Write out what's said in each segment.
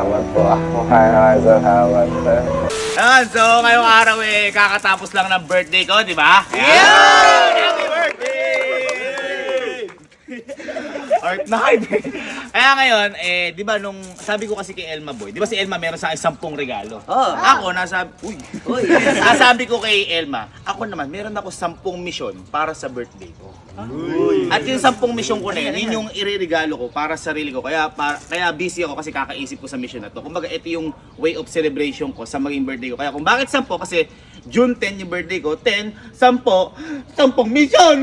Salamat po. Maraming salamat, sir. Ayan, so ngayong araw kakatapos lang ng birthday ko, di ba? Yeah! Happy birthday! Art na Kaya ngayon, di ba nung sabi ko kasi kay Elma Boy, di ba si Elma meron sa akin 10 regalo? Oh. Ako, nasabi ko kay Elma, ako naman, meron ako 10 misyon para sa birthday ko. At yung 10 misyon ko na yun yung iririgalo ko para sa sarili ko. Kaya busy ako kasi kakaisip ko sa mission na to. Kumbaga, ito yung way of celebration ko sa maging birthday ko. Kaya kung bakit 10? Kasi June 10 yung birthday ko. 10, 10 mission!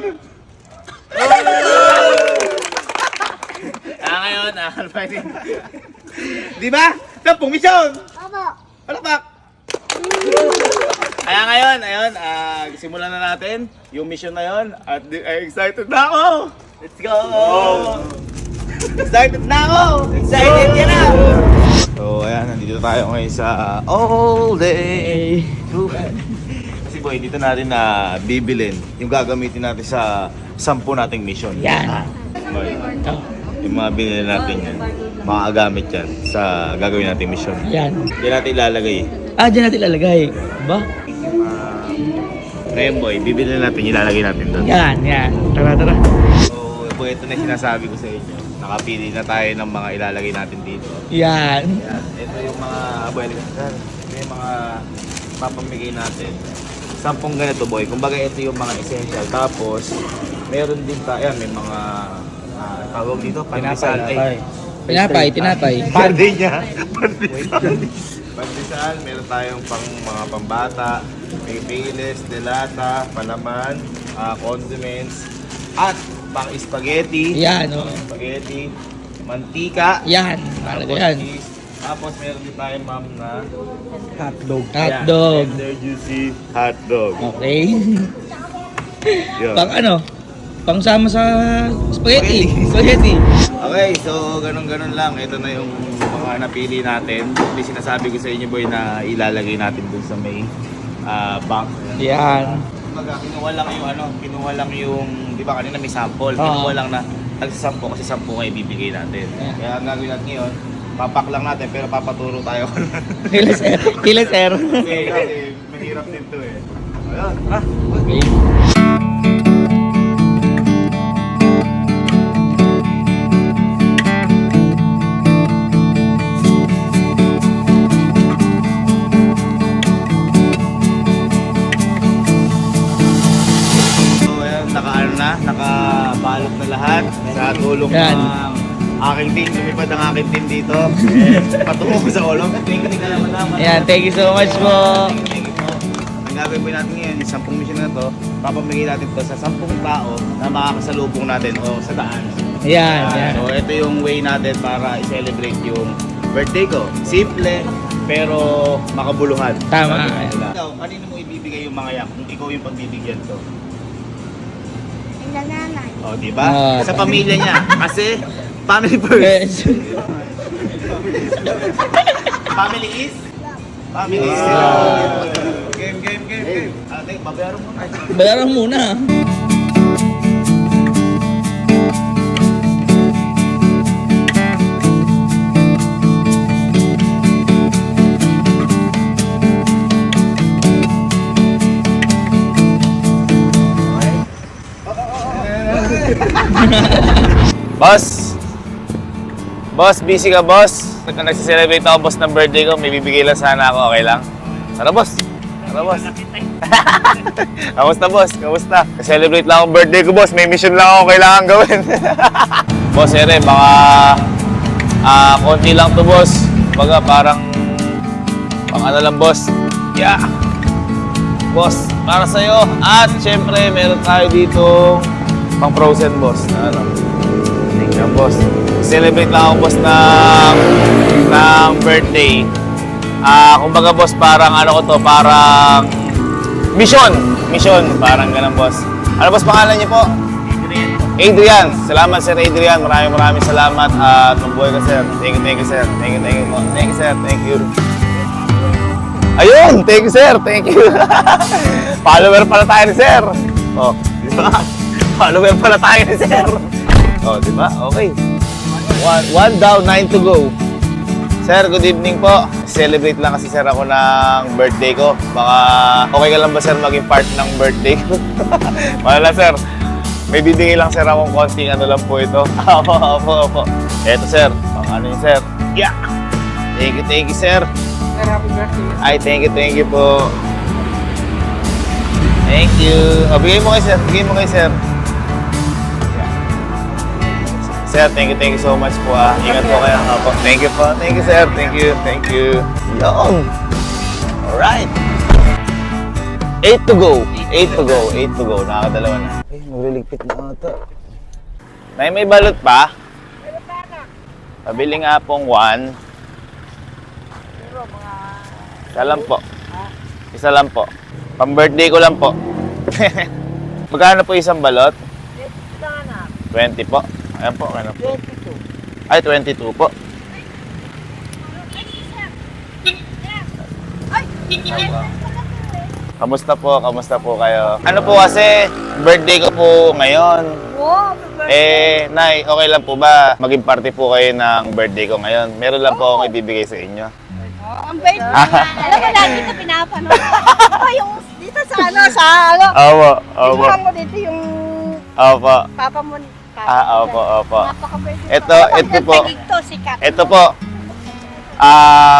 Ngayon, di ba? 10 mission! Palakpak! Kaya ngayon, ayun, simulan na natin yung mission na yun. At excited na ako! Let's go! Excited na ako! Excited ka na! So, ayan, nandito tayo ngayon sa all day. Kasi boy, dito natin na bibilin yung gagamitin natin sa 10 nating mission. Yan. Boy, yung mga binili natin yan, makagamit yan sa gagawin nating mission. Yan. Diyan natin ilalagay. Diyan natin ilalagay. Ba? Ngayon boy, bibili natin, ilalagay natin doon. Yan. Tara. So, boy, ito na yung sinasabi ko sa inyo. Nakapili na tayo ng mga ilalagay natin dito. Yan. Yan. Ito yung mga, boy, ito yung mga papamigay natin. 10 ganito boy, kumbaga ito yung mga essential. Tapos, meron din tayo, may mga tawag dito, pandesal. Tinapay. Panday niya. Pandesal, meron tayong pang mga pambata, may payless, delata, palaman, condiments, at pang spaghetti. Yan, Spaghetti, mantika. Yan. Tapos Yan. cheese. Tapos meron din tayong ma'am na Hotdog. tender juicy hotdog. Okay. Yun. Pang sama sa spaghetti. Okay, so ganun lang. Ito na yung mga napili natin. Hindi sinasabi ko sa inyo boy na ilalagay natin dun sa may box. Yan. Kumbaga, kinuha lang yung, di ba kanina may sample. Kinuha lang na tagsa-10 kasi 10 nga ibibigay natin. Kaya ang gagawin natin ngayon, papak lang natin pero papaturo tayo. Kila sir. Kasi mahirap din to eh. Ayun, Okay. nakabalot na lahat sa tulong Yan. ng aking team. Lumipad ang aking team dito. Patungo ko sa ulong. Thank you. Ayan, thank you so much po. Thank you po. Ang gagawin po natin ngayon, yung 10 mission na to, papamigay natin to sa 10 tao na makakasalubong natin o sa daan. Yan. So ito yung way natin para i-celebrate yung birthday ko. Simple, pero makabuluhan. Tama. Ikaw, kanino mo ibibigay yung mga yan? Kung ikaw yung pagbibigyan to. Nanay. O, di ba? Sa pamilya niya. Kasi, family first. Family is? Family is. Game. Ate, babayaran mo. Bayaran muna. Boss, busy ka boss? Nagsa-celebrate ako boss ng birthday ko, may bibigay lang sana ako, okay lang? Tara boss! Kamusta boss? Kamusta? Celebrate lang ako birthday ko boss, may mission lang ako kailangan gawin. Boss, ere, baka konti lang to boss. Baga parang pang ano lang boss. Yeah! Boss, para sa'yo. At syempre, meron tayo dito pang frozen boss. Ano? Yan boss. Celebrate lang ako boss ng birthday. Kumbaga boss, parang ano ko to, parang mission, parang ganun boss. Ano boss pangalan niyo po? Adrian. Salamat sir Adrian. Maraming salamat at mabuhay ka sir. Thank you sir. Thank you po. Thank you sir. Thank you. Ayun, thank you sir. Thank you. Follower pala tayo ni sir. Oh, di ba? Follower pala tayo ni sir. Oh, di ba? Okay. One down, 9 to go. Sir, good evening po. Celebrate lang kasi sir ako ng birthday ko. Baka okay ka lang ba sir maging part ng birthday ko? Wala sir. May bibigay lang sir akong konting ano lang po ito. Opo. Eto sir. Ano yun sir? Yeah! Thank you sir. Sir, happy birthday. Ay, thank you po. Thank you. O, bigay mo kay sir. Yeah. Sir, thank you so much po ah. Ingat po kayo. Opo. Thank you po. Thank you sir. Thank you. Yun. Alright. 8 to go. Nakakadalawa na. Ay, nagliligpit na ata. May balot pa? Pabili nga pong 1. Isa lang po. Pang-birthday ko lang po. Magkano po isang balot? 20 po. Ayan po. Ano po? 22. Ay, 22 po. Kamusta po kayo? Ano po kasi, birthday ko po ngayon. Nay, okay lang po ba maging party po kayo ng birthday ko ngayon? Meron lang po akong ibibigay sa inyo. Ang bait mo. Alam mo, lagi ito pinapanood. Yung dito sa ano. Opo. Ibuhan mo dito yung Opo. papa mo. Opo. Napakabait. Ito po. Sikat. Ito po.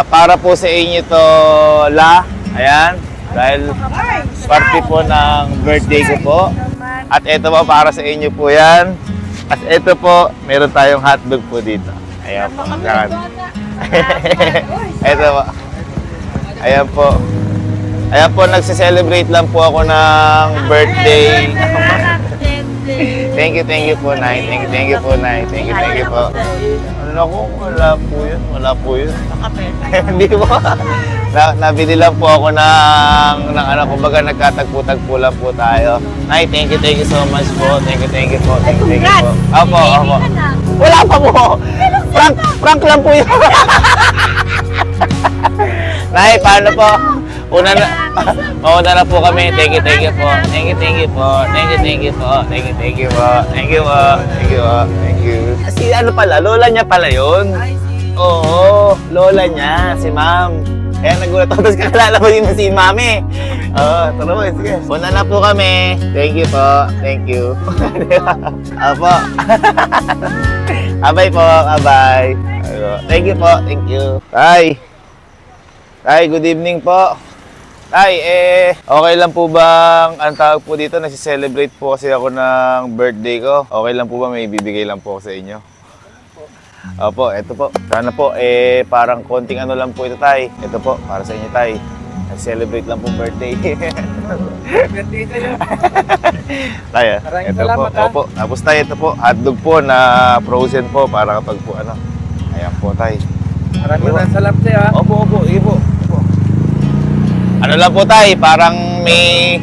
Para po sa inyo to, Ayan. Dahil party po ng birthday ko po. At ito po, para sa inyo po yan. At ito po, meron tayong hotdog po dito. Ayan po. Ito po. Ayan po, nagse-celebrate lang po ako ng birthday. Thank you po, Nay. Thank you po, Nay. Thank you po. Ano ko? Wala po yun. Hindi po. Nabili lang po ako ng ano, kumbaga nagkatagpo-tagpo lang po tayo. Nay, thank you so much po. Thank you po. Opo. Wala pa po. Prank lang po yun. Nay, paano po? Una na po kami. Thank you po. Si ano pala, lola niya pala yun. Oo, lola niya, si ma'am. Kaya nagulat ako, tapos kakilala ko din si mami. Oo, tara mo, sige. Una na po kami. Thank you po. Thank you. Apo. Abay po, abay. Thank you po, thank you. Tay, good evening po. Tay, okay lang po bang, ang tawag po dito, nasi-celebrate po kasi ako ng birthday ko. Okay lang po ba may bibigay lang po ako sa inyo? Opo, ito po. Sana po, parang konting ano lang po ito, Tay. Ito po, para sa inyo, Tay. Nasi-celebrate lang po birthday. Birthday sa'yo. Tay, Maraming ito salamat, po. Opo, tapos Tay, ito po, hotdog po na frozen po para kapag po ano. Ayan po, Tay. Maraming salamat sa'yo ha. Opo, sige po. Ano lang po Tay, parang may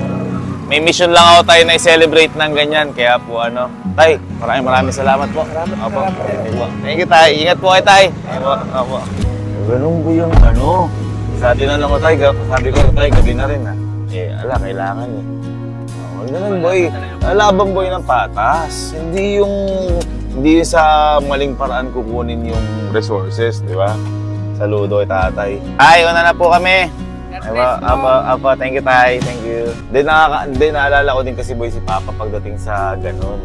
mission lang ako tayo na i-celebrate ng ganyan. Kaya po ano, Tay, maraming salamat po. Opo. Thank you Tay, ingat po kayo Tay. Opo. Ganun po yung ano, sa atin na lang ko Tay, sabi ko Tay, gabi na rin ha. Kailangan eh. Ganun boy, laban boy ng patas. Hindi yung sa maling paraan kukunin yung resources, di ba? Saludo kay tatay. Ay, una na po kami. Apa, thank you, Tay. Thank you. Naalala ko din kasi boy si Papa pagdating sa ganun.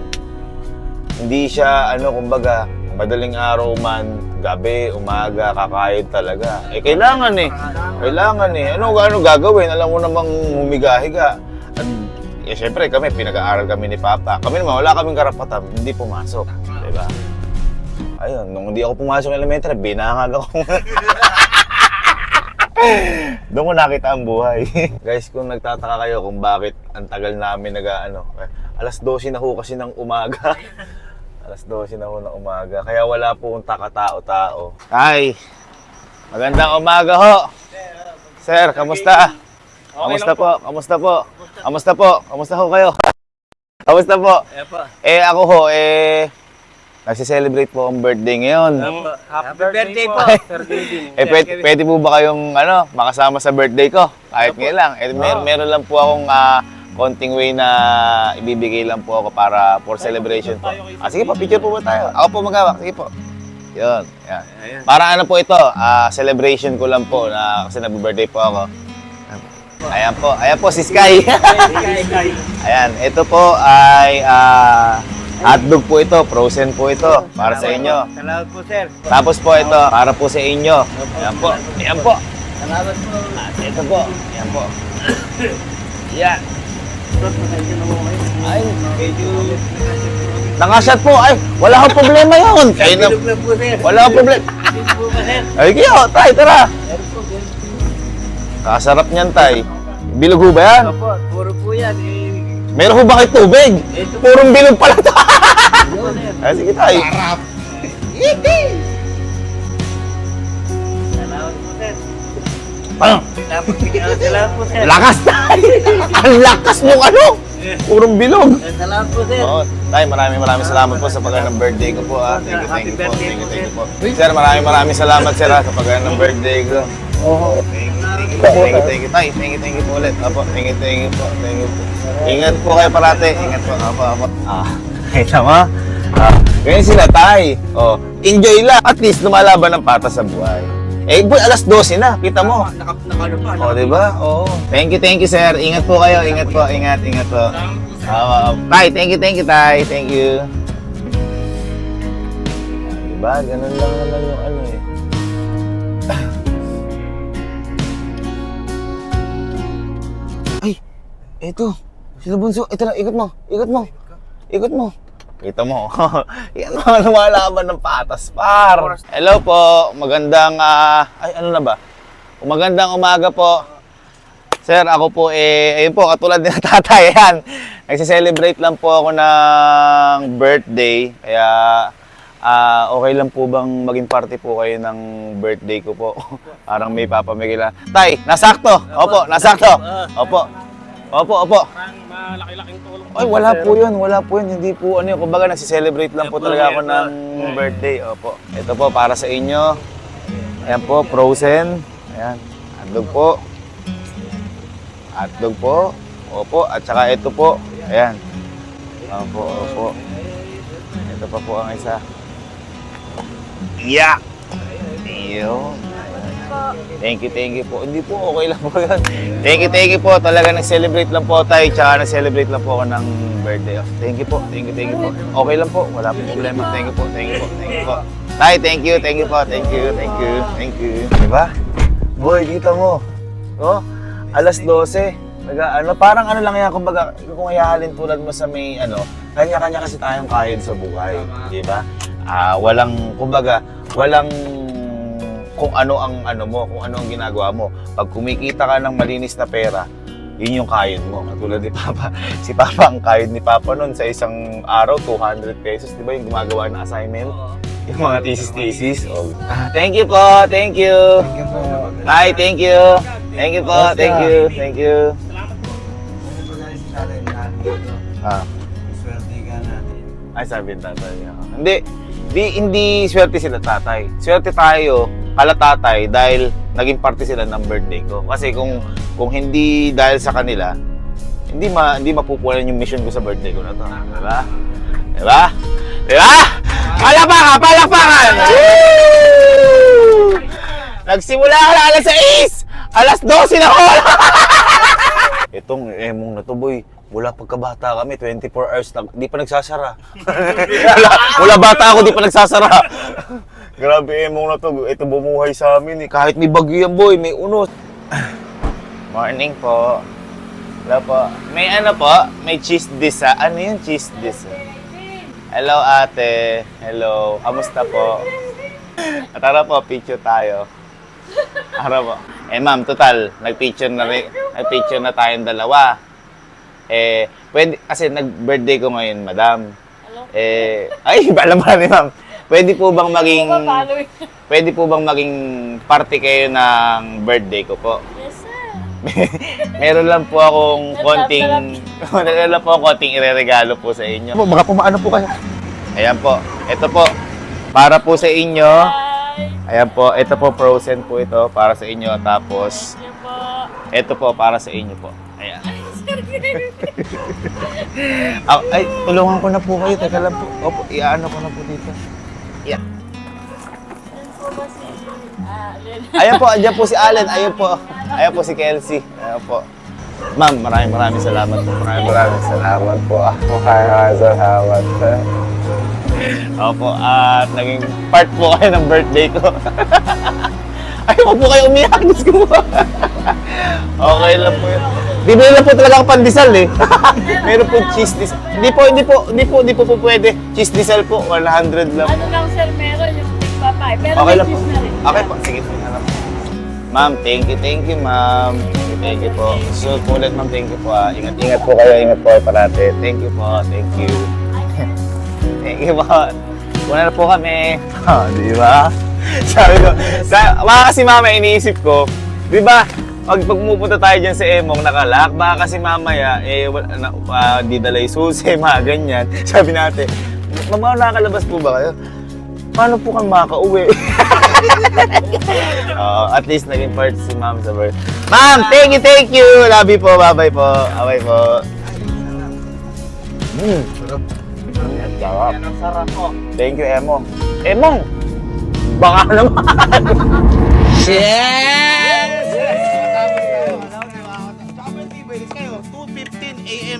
Hindi siya, kumbaga, madaling araw man, gabi, umaga, kakayod talaga. Kailangan eh. Ano gagawin? Alam mo namang humiga-higa. At, syempre kami, pinag-aaral kami ni Papa. Kami naman, wala kaming karapatan, hindi pumasok. Diba? Ayun, nung hindi ako pumasok ng elementary, binangag ako. Doon ko nakita ang buhay. Guys, kung nagtataka kayo kung bakit ang tagal namin alas 12 na ho kasi ng umaga. Alas 12 na ho ng umaga. Kaya wala pong takatao-tao. Ay, magandang umaga ho. Sir, kamusta? Kamusta po? Kamusta ho kayo? Kamusta po? Ako ho, nagsi-celebrate po ang birthday ngayon. Happy birthday po, Sir Dilvin. Pwede po ba kayong makasama sa birthday ko? Kahit ngayon lang. Meron lang po akong konting way na ibibigay lang po ako para for celebration po. Sige po, picture po ba tayo? Ako po maghawak. Sige po. Yun. Yan. Para ano po ito, celebration ko lang po na kasi nag-birthday po ako. Ayan po si Sky. Ayan, ito po ay hotdog po ito, frozen po ito para sa inyo. Salamat po, sir. Tapos po ito, para po sa inyo. Ayan po, ayan po. Salamat po. At ito po, ayan po. Yan. Ay, medyo... Nakashot po, ay, wala akong problema yun. Kayo na, Bilog lang po, sir. wala akong problema. Bilog po ba, sir? Ay, kayo, tay, tara. Kasarap niyan, tay. Bilog ho ba yan? Opo, puro po yan. Meron ho ba kayo tubig? Purong bilog pala to. Ay, sige, tay. Salamat po, sir. Ano? Salamat po, sir. Lakas, tay. Ang lakas nung ano. Purong bilog. Salamat po, sir. Oo, tay, maraming salamat po sa pagkain ng birthday ko po. Thank you, thank you po. Thank you po. Sir, maraming salamat, sir, sa pagkain ng birthday ko. Thank you, tay. Thank you po ulit. Apo, thank you po. Thank you po. Ingat po kayo parate. Ingat po. Apo. Kita mo? Ganyan sila, tay. Enjoy lang. At least lumalaban ng patas sa buhay. Eh, boy, alas 12 na. Kita mo. Nakano pa. Diba? Oo. Thank you, sir. Ingat po kayo. Ingat po. Tay, thank you, tay. Thank you. Diba? Ganun lang naman yung ano eh. Ay, eto. Sino bunso? Ito na, ikot mo. Kita mo. Yan mga lumalaban ng patas, par. Hello po. Magandang, ano na ba? Magandang umaga po. Sir, ako po ayun po, katulad ni tatay, yan. Nagsiselebrate lang po ako ng birthday. Kaya, okay lang po bang maging party po kayo ng birthday ko po? Parang may papamigay lang. Tay, nasakto. Opo, nasakto. Opo. Malaki-laking tulong. Ay, wala po yun. Hindi po, ano yun, kumbaga nagsiselebrate lang po talaga ako ng birthday. Opo. Ito po, para sa inyo. Ayan po, frozen. Ayan, hotdog po. Opo, at saka ito po. Ayan. Opo. Ito pa po ang isa. Yeah! Iyo. Thank you po. Hindi po, okay lang po yun. Thank you po. Talaga nag-celebrate lang po tayo. Tsaka nag-celebrate lang po ako ng birthday. Thank you po. Okay lang po. Wala po problema. Thank you po. Tay, thank you po. Thank you. Diba? Boy, kita mo. Oh, alas 12. Parang ano lang yan, kumbaga, kung ihahalin tulad mo sa may, kanya-kanya kasi tayong kain sa buhay. Diba? Walang kung ano ang kung ano ang ginagawa mo. Pag kumikita ka ng malinis na pera, yun yung kain mo. Katulad ni Papa. Si Papa, ang kain ni Papa nun sa isang araw, 200 pesos. Di ba yung gumagawa ng assignment? Yung mga thesis. Oh. Thank you po. Thank you. Hi, thank you. Thank you po. Thank you. Ay, sabi ng tatay niya. Hindi swerte sila tatay. Swerte tayo, kala tatay, dahil naging parte sila ng birthday ko. Kasi kung hindi dahil sa kanila, hindi mapupunan yung mission ko sa birthday ko na to. Diba? Palakpakan! Woo! Nagsimula ka na alas 6! Alas 12 na ako! Itong emong na to, boy. Mula pagkabata kami, 24 hours na, di pa nagsasara. Mula bata ako, di pa nagsasara. Grabe emong na to. Ito bumuhay sa amin eh. Kahit may bagyo yan, boy, may unos. Morning po. Hello po. May cheese dish ha. Ano yung cheese dish? Hello ate. Hello. Kamusta po? Tara po, picture tayo. Tara po. Ma'am, total, nag-picture na tayong dalawa. Pwede, kasi nag-birthday ko ngayon, madam. Ay, alam mo na ni ma'am. Pwede po bang maging party kayo ng birthday ko po? Yes, sir. Meron lang po akong konting ireregalo po sa inyo. Mga pumaano po kayo? Ayan po. Ito po. Para po sa inyo. Ayan po. Ito po, frozen po ito. Para sa inyo. Tapos, ito po, para sa inyo po. Ayan. Ay, tulungan ko na po kayo. Teka lang po. Opo, iaano ko na po dito. Yan. Ayan po, andyan po si Allen. Ayun po. Ayan po si Kelsey. Ayan po. Ma'am, maraming salamat po. Maraming salamat po. Maraming salamat, sir. Opo, at naging part po kayo ng birthday ko. Ay, huwag po kayo umiyak. Diyos ko po. Okay lang po yun. Bibili lang po talaga ako pandesal eh. Meron po cheese diesel. Hindi po po pwede. Cheese diesel po, 100 lang. Ano lang sir, meron yung tigpapay. Pero Okay may lang po. cheese na rin. Okay po, sige po. Ma'am, thank you, ma'am. Thank you po. Susunod po ulit, ma'am. Thank you po. Ingat po kayo, ingat po kayo parate. Thank you po, thank you. Thank you po. Una na po kami. Di ba? Sabi ko, kasi mama, iniisip ko, di ba, pag pumupunta tayo dyan sa Emong nakalak, baka kasi mamaya, di dala yung susi, mga ganyan. Sabi natin, mama, nakakalabas po ba kayo? Paano po kang makaka-uwi? At least naging part si ma'am sa birth. Ma'am, thank you! Love you po, bye-bye po. Bye po. Sarap po. Thank you, Emong. Emong! Baka naman! Yes!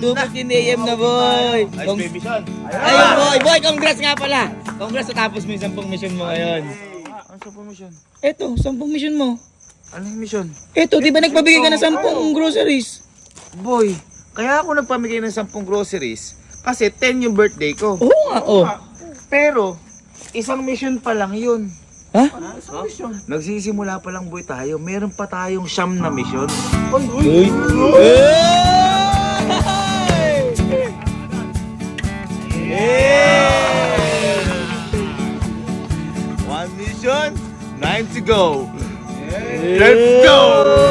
2:15 2:15 AM na, boy. mission. Ayun, boy. Boy, congrats nga pala. Congrats sa tapos mo yung 10 mission mo ngayon. Ano sa mission? Eto, 10 mission mo. Ano yung mission? Eto, di ba nagpabigay ka ng 10 groceries? Boy, kaya ako nagpamigay ng 10 groceries kasi 10 yung birthday ko. Oo nga, oh. Pero, isang mission pa lang yun. Ha? Nagsisimula pa lang boy tayo. Meron pa tayong 9 na mission. Uy! One mission, 9 to go. Let's go!